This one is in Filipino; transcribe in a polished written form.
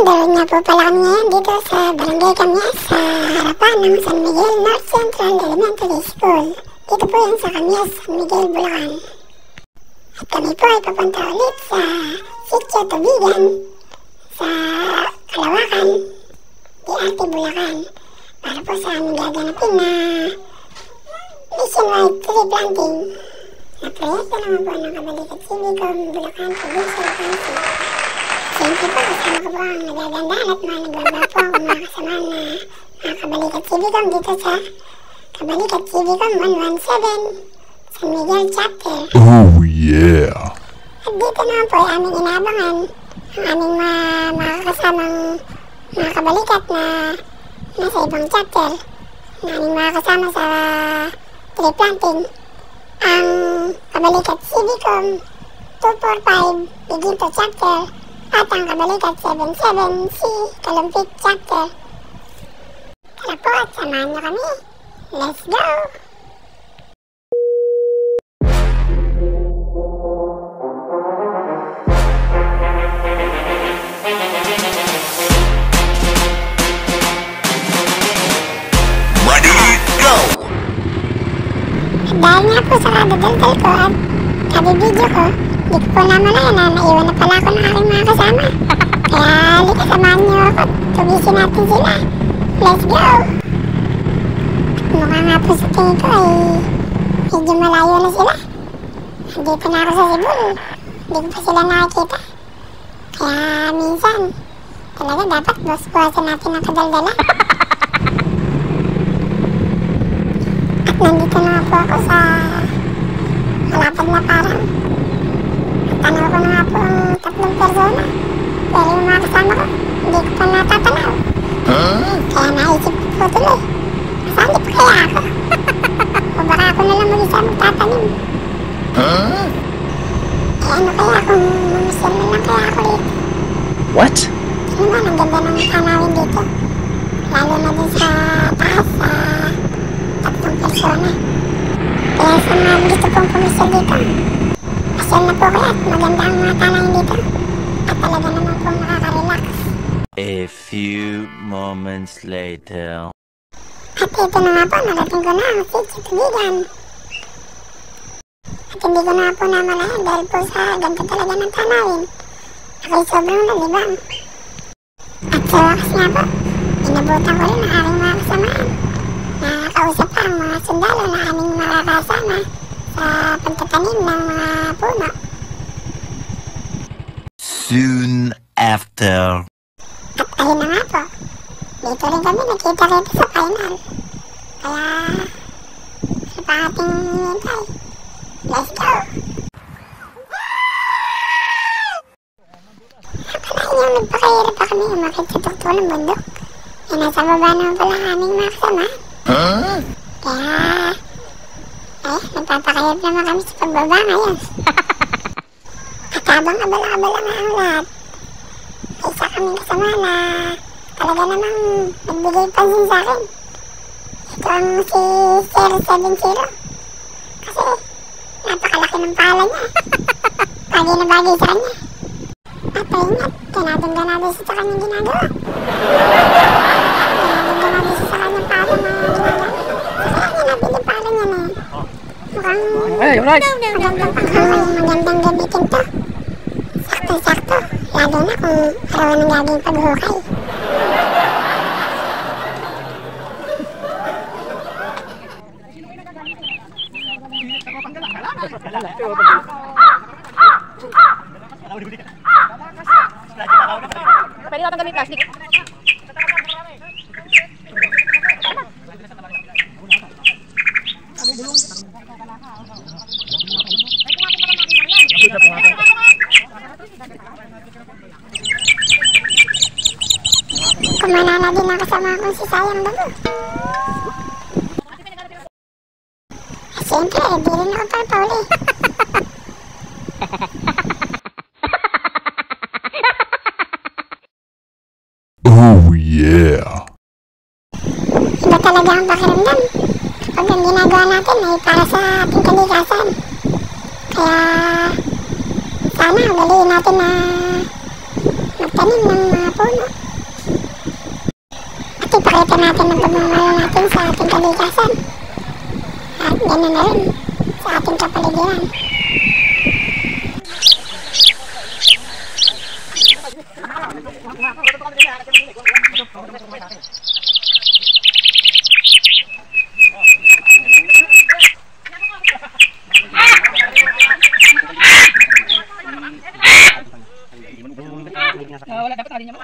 Dahil nga po pala kami ngayon dito sa Barangay Kamyas sa harapan ng San Miguel North Central Elementary School. Dito po yan sa Kamyas, San Miguel, Bulacan. At kami po ay papunta ulit sa Sitio Tubigan sa Kalawakan, DRT Bulacan, para po sa aming gaganapin na nationwide tree planting na proyekto naman po ng Kabalikat Civicum Bulacan Provincial Council. Siyempre po, kasama ko po ang nagagandaan at mga nagbaba po ang mga kasama na mga Kabalikat Civicum dito sa Kabalikat Civicum 117 San Miguel Chapter. Oh yeah! At dito naman po ay aming inabangan ang aming mga kasamang mga kabalikat na nasa ibang chapter na aming mga kasama sa tree planting. Ang Kabalikat Civicum 245 Biginto Chapter at ang Kabalikat 77C Kalumpit Chapter. Tara po at samahan niyo kami. Let's go! Dahil nga po sa kadadaldal ko at kabibidyo ko, di ko po namalayan na naiwan na pala ako ng aking mga kasama. Kaya halika samahan niyo ako at tugisin natin sila. Let's go! At mukha nga po sa tingin ko ay medyo malayo na sila. Dito na ako sa Cebu, di ko pa sila nakikita. Kaya minsan, talaga dapat buwasan natin ang kadaldala. At nandito na po ako sa malapad na parang. At tanaw ko na nga po ang 3 persona. Pero yung mga kasama ko, hindi ko pa natatanaw. Kaya naisip ko po tuloy, masali pa kaya ako? O baka ako na lang mag-isa magtatanim? Eh ano kaya kung mamisyal na lang kaya ako rito? What? Ano ba, ang ganda ng tanawin dito. Lalo na dun sa taas, sa 3 persona. Kaya sa mga gusto pong pumisyal dito, pasyal na po kayo at maganda ang mga tanawin dito. At talaga naman pong nakaka-relax. A few moments later. At ito na nga po, narating ko na ang Sitio Tubigan. At hindi ko na po namalayan dahil po sa ganda talaga ng tanawin. Ako'y sobrang nalibang. At sa wakas nga po, inabutan ko rin ang aking mga kasamaan. Nakakausap pa ang mga sundalo na aming makakasama sa pagtatanim ng mga puno. Soon after. At ayun na nga po, dito rin kami nakita-kita sa final. Kaya, ano pa ating hinintay? Let's go! Napalain yung nagpakahirap pa kami umakit sa tukto ng bundok. E nasa baba naman pala ang aming mga kasama. Kaya, nagpapakahirap naman kami sa pagbaba ngayon. At habang abala-abala nga ang lahat, may isa kaming kasama na talaga namang nagbigay pansin sa akin. Ito ang si 070. Kasi napakalaki ng pala niya. Bagay na bagay sa kanya. At ayun at ganadong-ganado siya sa kanyang ginagawa. Ganadong-ganado siya sa kanyang pala na ginagawa. Kaya niya nabili pala niya na mukhang magandang panghawa yung magandang gamitin to. Sakto-sakto, lalo na kung arawan ng gagawing paghukay. Pwede natin gamit plastic. Kumanana din ang kasama kong si Sayang Bago. Siyempre, di rin ako papahuli. Oh yeah! Iba talaga ang pakiramdam kapag ang ginagawa natin ay para sa ating kalikasan. Kaya sana ugaliin natin na magtanim ng mga puno. ipapakita natin ang pagmamahal natin sa ating kalikasan. At ganoon na rin sa ating kapaligiran. Wala, dapat tali niya mo.